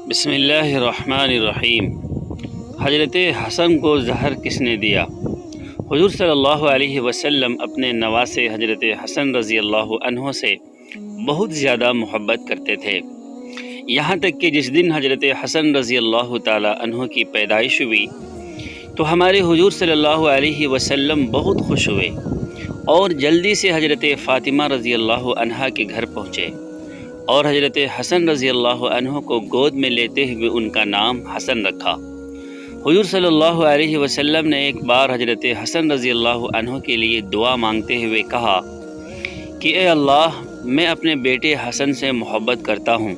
بسم اللہ الرحمن الرحیم۔ حضرت حسن کو زہر کس نے دیا؟ حضور صلی اللہ علیہ وسلم اپنے نواسے حضرت حسن رضی اللہ عنہ سے بہت زیادہ محبت کرتے تھے، یہاں تک کہ جس دن حضرت حسن رضی اللہ تعالی عنہ کی پیدائش ہوئی تو ہمارے حضور صلی اللہ علیہ وسلم بہت خوش ہوئے اور جلدی سے حضرت فاطمہ رضی اللہ عنہا کے گھر پہنچے اور حضرت حسن رضی اللہ عنہ کو گود میں لیتے ہوئے ان کا نام حسن رکھا۔ حضور صلی اللہ علیہ وسلم نے ایک بار حضرت حسن رضی اللہ عنہ کے لیے دعا مانگتے ہوئے کہا کہ اے اللہ، میں اپنے بیٹے حسن سے محبت کرتا ہوں،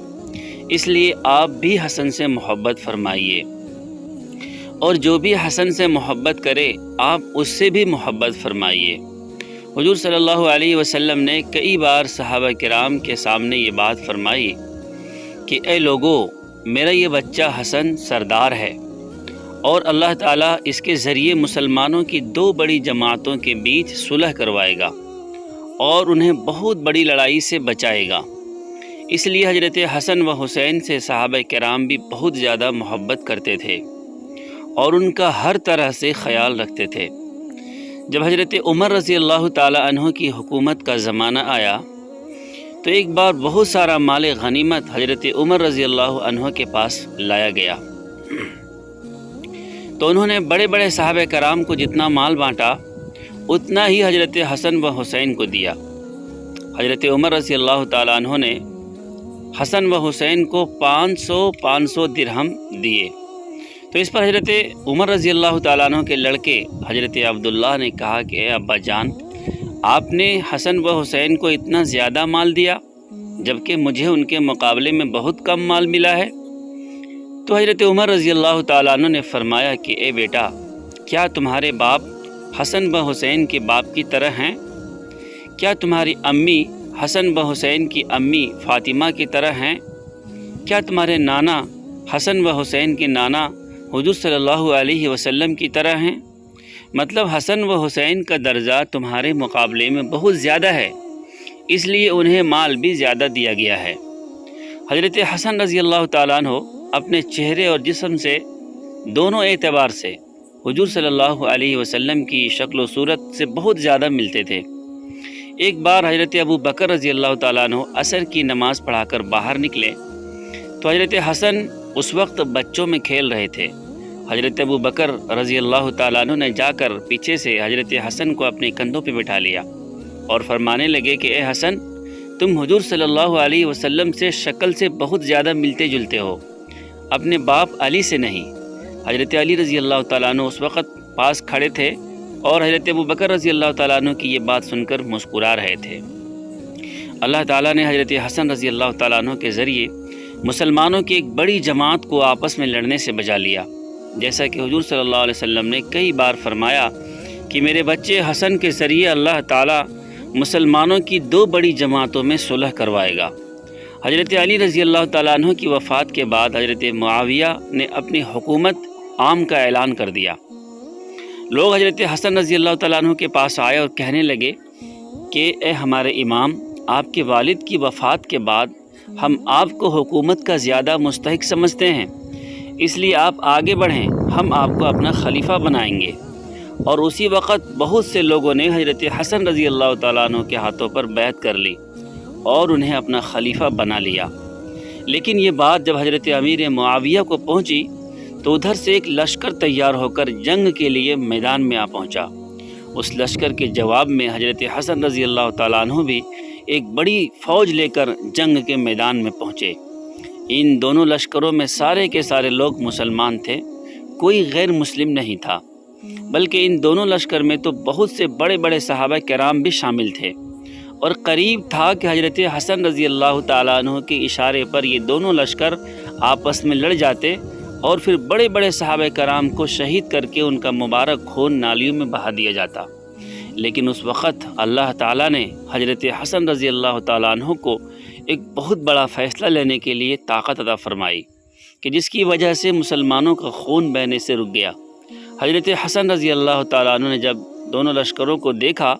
اس لیے آپ بھی حسن سے محبت فرمائیے، اور جو بھی حسن سے محبت کرے آپ اس سے بھی محبت فرمائیے۔ حضور صلی اللہ علیہ وسلم نے کئی بار صحابہ کرام کے سامنے یہ بات فرمائی کہ اے لوگو، میرا یہ بچہ حسن سردار ہے اور اللہ تعالیٰ اس کے ذریعے مسلمانوں کی دو بڑی جماعتوں کے بیچ صلح کروائے گا اور انہیں بہت بڑی لڑائی سے بچائے گا۔ اس لیے حضرت حسن و حسین سے صحابہ کرام بھی بہت زیادہ محبت کرتے تھے اور ان کا ہر طرح سے خیال رکھتے تھے۔ جب حضرت عمر رضی اللہ تعالی عنہ کی حکومت کا زمانہ آیا تو ایک بار بہت سارا مال غنیمت حضرت عمر رضی اللہ عنہ کے پاس لایا گیا، تو انہوں نے بڑے بڑے صحابہ کرام کو جتنا مال بانٹا اتنا ہی حضرت حسن و حسین کو دیا۔ حضرت عمر رضی اللہ تعالی عنہ نے حسن و حسین کو 500 درہم دیے، تو اس پر حضرت عمر رضی اللہ تعالیٰ عنہ کے لڑکے حضرت عبداللہ نے کہا کہ اے ابا جان، آپ نے حسن و حسین کو اتنا زیادہ مال دیا جبکہ مجھے ان کے مقابلے میں بہت کم مال ملا ہے۔ تو حضرت عمر رضی اللہ تعالیٰ عنہ نے فرمایا کہ اے بیٹا، کیا تمہارے باپ حسن و حسین کے باپ کی طرح ہیں؟ کیا تمہاری امی حسن و حسین کی امی فاطمہ کی طرح ہیں؟ کیا تمہارے نانا حسن و حسین کے نانا حضور صلی اللہ علیہ وسلم کی طرح ہیں؟ مطلب حسن و حسین کا درجہ تمہارے مقابلے میں بہت زیادہ ہے، اس لیے انہیں مال بھی زیادہ دیا گیا ہے۔ حضرت حسن رضی اللہ تعالیٰ عنہ اپنے چہرے اور جسم سے دونوں اعتبار سے حضور صلی اللہ علیہ وسلم کی شکل و صورت سے بہت زیادہ ملتے تھے۔ ایک بار حضرت ابو بکر رضی اللہ تعالیٰ عنہ عصر کی نماز پڑھا کر باہر نکلے تو حضرت حسن اس وقت بچوں میں کھیل رہے تھے۔ حضرت ابو بکر رضی اللہ تعالیٰ عنہ نے جا کر پیچھے سے حضرت حسن کو اپنے کندھوں پہ بٹھا لیا اور فرمانے لگے کہ اے حسن، تم حضور صلی اللہ علیہ وسلم سے شکل سے بہت زیادہ ملتے جلتے ہو، اپنے باپ علی سے نہیں۔ حضرت علی رضی اللہ تعالیٰ عنہ اس وقت پاس کھڑے تھے اور حضرت ابو بکر رضی اللہ تعالیٰ عنہ کی یہ بات سن کر مسکرا رہے تھے۔ اللہ تعالیٰ نے حضرت حسن رضی اللہ تعالیٰ عنہ کے ذریعے مسلمانوں کی ایک بڑی جماعت کو آپس میں لڑنے سے بچا لیا، جیسا کہ حضور صلی اللہ علیہ وسلم نے کئی بار فرمایا کہ میرے بچے حسن کے ذریعے اللہ تعالیٰ مسلمانوں کی دو بڑی جماعتوں میں صلح کروائے گا۔ حضرت علی رضی اللہ تعالیٰ عنہ کی وفات کے بعد حضرت معاویہ نے اپنی حکومت عام کا اعلان کر دیا۔ لوگ حضرت حسن رضی اللہ تعالیٰ عنہ کے پاس آئے اور کہنے لگے کہ اے ہمارے امام، آپ کے والد کی وفات کے بعد ہم آپ کو حکومت کا زیادہ مستحق سمجھتے ہیں، اس لیے آپ آگے بڑھیں، ہم آپ کو اپنا خلیفہ بنائیں گے۔ اور اسی وقت بہت سے لوگوں نے حضرت حسن رضی اللہ تعالیٰ عنہ کے ہاتھوں پر بیعت کر لی اور انہیں اپنا خلیفہ بنا لیا۔ لیکن یہ بات جب حضرت امیر معاویہ کو پہنچی تو ادھر سے ایک لشکر تیار ہو کر جنگ کے لیے میدان میں آ پہنچا۔ اس لشکر کے جواب میں حضرت حسن رضی اللہ تعالیٰ عنہ بھی ایک بڑی فوج لے کر جنگ کے میدان میں پہنچے۔ ان دونوں لشکروں میں سارے کے سارے لوگ مسلمان تھے، کوئی غیر مسلم نہیں تھا، بلکہ ان دونوں لشکر میں تو بہت سے بڑے بڑے صحابہ کرام بھی شامل تھے، اور قریب تھا کہ حضرت حسن رضی اللہ تعالیٰ عنہ کے اشارے پر یہ دونوں لشکر آپس میں لڑ جاتے اور پھر بڑے بڑے صحابہ کرام کو شہید کر کے ان کا مبارک خون نالیوں میں بہا دیا جاتا۔ لیکن اس وقت اللہ تعالیٰ نے حضرت حسن رضی اللہ تعالیٰ عنہ کو ایک بہت بڑا فیصلہ لینے کے لیے طاقت عطا فرمائی کہ جس کی وجہ سے مسلمانوں کا خون بہنے سے رک گیا۔ حضرت حسن رضی اللہ تعالیٰ عنہ نے جب دونوں لشکروں کو دیکھا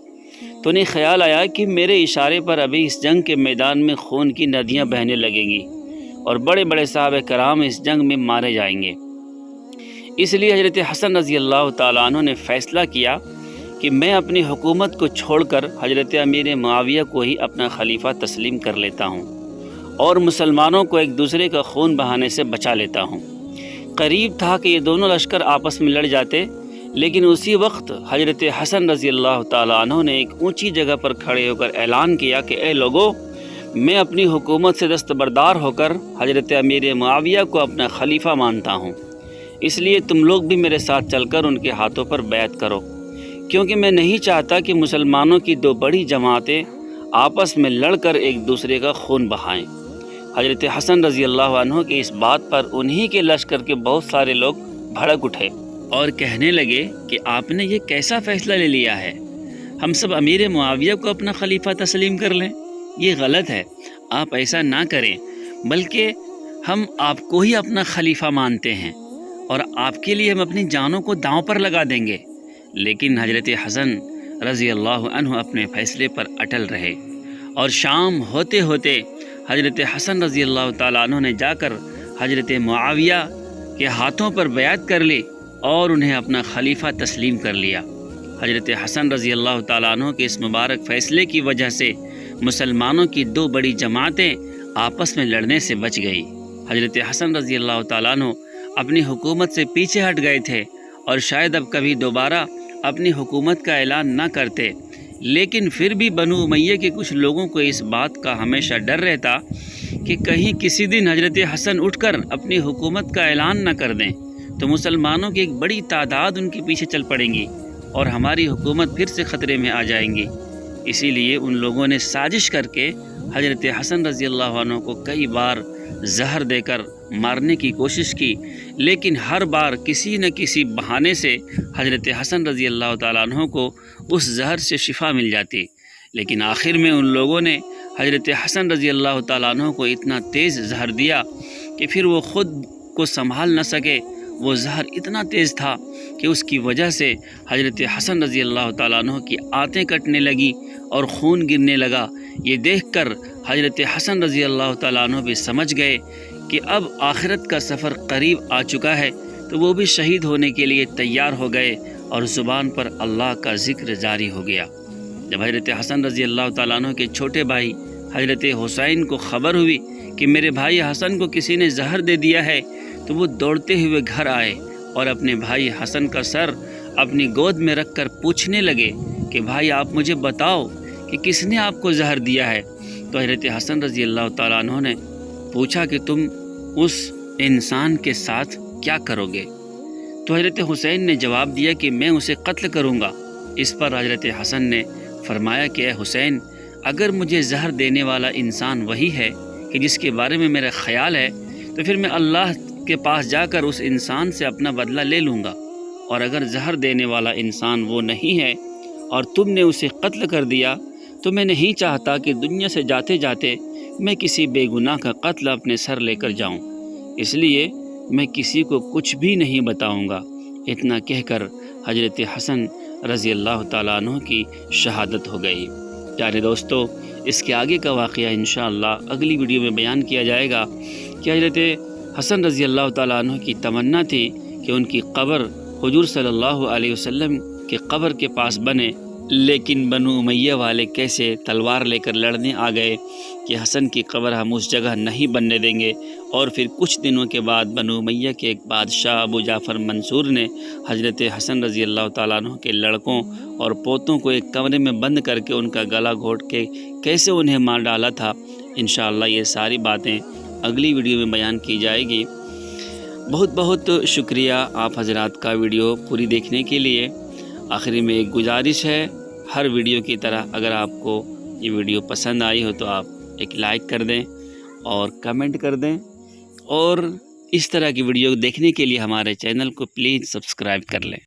تو انہیں خیال آیا کہ میرے اشارے پر ابھی اس جنگ کے میدان میں خون کی ندیاں بہنے لگیں گی، اور بڑے بڑے صحابہ کرام اس جنگ میں مارے جائیں گے۔ اس لیے حضرت حسن رضی اللہ تعالیٰ عنہ نے فیصلہ کیا کہ میں اپنی حکومت کو چھوڑ کر حضرت امیر معاویہ کو ہی اپنا خلیفہ تسلیم کر لیتا ہوں اور مسلمانوں کو ایک دوسرے کا خون بہانے سے بچا لیتا ہوں۔ قریب تھا کہ یہ دونوں لشکر آپس میں لڑ جاتے، لیکن اسی وقت حضرت حسن رضی اللہ تعالیٰ عنہ نے ایک اونچی جگہ پر کھڑے ہو کر اعلان کیا کہ اے لوگو، میں اپنی حکومت سے دستبردار ہو کر حضرت امیر معاویہ کو اپنا خلیفہ مانتا ہوں، اس لیے تم لوگ بھی میرے ساتھ چل کر ان کے ہاتھوں پر بیعت کرو، کیونکہ میں نہیں چاہتا کہ مسلمانوں کی دو بڑی جماعتیں آپس میں لڑ کر ایک دوسرے کا خون بہائیں۔ حضرت حسن رضی اللہ عنہ کی اس بات پر انہی کے لشکر کے بہت سارے لوگ بھڑک اٹھے اور کہنے لگے کہ آپ نے یہ کیسا فیصلہ لے لیا ہے، ہم سب امیر معاویہ کو اپنا خلیفہ تسلیم کر لیں؟ یہ غلط ہے، آپ ایسا نہ کریں، بلکہ ہم آپ کو ہی اپنا خلیفہ مانتے ہیں اور آپ کے لیے ہم اپنی جانوں کو داؤں پر لگا دیں گے۔ لیکن حضرت حسن رضی اللہ عنہ اپنے فیصلے پر اٹل رہے، اور شام ہوتے ہوتے حضرت حسن رضی اللہ تعالیٰ عنہ نے جا کر حضرت معاویہ کے ہاتھوں پر بیعت کر لی اور انہیں اپنا خلیفہ تسلیم کر لیا۔ حضرت حسن رضی اللہ تعالیٰ عنہ کے اس مبارک فیصلے کی وجہ سے مسلمانوں کی دو بڑی جماعتیں آپس میں لڑنے سے بچ گئی۔ حضرت حسن رضی اللہ تعالیٰ عنہ اپنی حکومت سے پیچھے ہٹ گئے تھے اور شاید اب کبھی دوبارہ اپنی حکومت کا اعلان نہ کرتے، لیکن پھر بھی بنو امیہ کے کچھ لوگوں کو اس بات کا ہمیشہ ڈر رہتا کہ کہیں کسی دن حضرت حسن اٹھ کر اپنی حکومت کا اعلان نہ کر دیں تو مسلمانوں کی ایک بڑی تعداد ان کے پیچھے چل پڑیں گی اور ہماری حکومت پھر سے خطرے میں آ جائیں گی۔ اسی لیے ان لوگوں نے سازش کر کے حضرت حسن رضی اللہ عنہ کو کئی بار زہر دے کر مارنے کی کوشش کی، لیکن ہر بار کسی نہ کسی بہانے سے حضرت حسن رضی اللہ تعالیٰ عنہ کو اس زہر سے شفا مل جاتی۔ لیکن آخر میں ان لوگوں نے حضرت حسن رضی اللہ تعالیٰ عنہ کو اتنا تیز زہر دیا کہ پھر وہ خود کو سنبھال نہ سکے۔ وہ زہر اتنا تیز تھا کہ اس کی وجہ سے حضرت حسن رضی اللہ تعالیٰ عنہ کی آنتیں کٹنے لگی اور خون گرنے لگا۔ یہ دیکھ کر حضرت حسن رضی اللہ تعالیٰ عنہ بھی سمجھ گئے کہ اب آخرت کا سفر قریب آ چکا ہے، تو وہ بھی شہید ہونے کے لیے تیار ہو گئے اور زبان پر اللہ کا ذکر جاری ہو گیا۔ جب حضرت حسن رضی اللہ تعالیٰ عنہ کے چھوٹے بھائی حضرت حسین کو خبر ہوئی کہ میرے بھائی حسن کو کسی نے زہر دے دیا ہے، تو وہ دوڑتے ہوئے گھر آئے اور اپنے بھائی حسن کا سر اپنی گود میں رکھ کر پوچھنے لگے کہ بھائی آپ مجھے بتاؤ کہ کس نے آپ کو زہر دیا ہے۔ تو حضرت حسن رضی اللہ تعالیٰ عنہ نے پوچھا کہ تم اس انسان کے ساتھ کیا کرو گے؟ تو حضرت حسین نے جواب دیا کہ میں اسے قتل کروں گا۔ اس پر حضرت حسن نے فرمایا کہ اے حسین، اگر مجھے زہر دینے والا انسان وہی ہے کہ جس کے بارے میں میرا خیال ہے، تو پھر میں اللہ کے پاس جا کر اس انسان سے اپنا بدلہ لے لوں گا، اور اگر زہر دینے والا انسان وہ نہیں ہے اور تم نے اسے قتل کر دیا، تو میں نہیں چاہتا کہ دنیا سے جاتے جاتے میں کسی بے گناہ کا قتل اپنے سر لے کر جاؤں، اس لیے میں کسی کو کچھ بھی نہیں بتاؤں گا۔ اتنا کہہ کر حضرت حسن رضی اللہ تعالیٰ عنہ کی شہادت ہو گئی۔ پیارے دوستو، اس کے آگے کا واقعہ انشاءاللہ اگلی ویڈیو میں بیان کیا جائے گا کہ حضرت حسن رضی اللہ تعالیٰ عنہ کی تمنا تھی کہ ان کی قبر حضور صلی اللہ علیہ وسلم کے قبر کے پاس بنے، لیکن بنو امیہ والے کیسے تلوار لے کر لڑنے آ گئے کہ حسن کی قبر ہم اس جگہ نہیں بننے دیں گے۔ اور پھر کچھ دنوں کے بعد بنو امیہ کے ایک بادشاہ ابو جعفر منصور نے حضرت حسن رضی اللہ تعالیٰ عنہ کے لڑکوں اور پوتوں کو ایک کمرے میں بند کر کے ان کا گلا گھونٹ کے کیسے انہیں مار ڈالا تھا۔ انشاءاللہ یہ ساری باتیں اگلی ویڈیو میں بیان کی جائے گی۔ بہت بہت شکریہ آپ حضرات کا ویڈیو پوری دیکھنے کے لیے۔ آخری میں ایک گزارش ہے، ہر ویڈیو کی طرح اگر آپ کو یہ ویڈیو پسند آئی ہو تو آپ ایک لائک کر دیں اور کمنٹ کر دیں، اور اس طرح کی ویڈیو دیکھنے کے لیے ہمارے چینل کو پلیز سبسکرائب کر لیں۔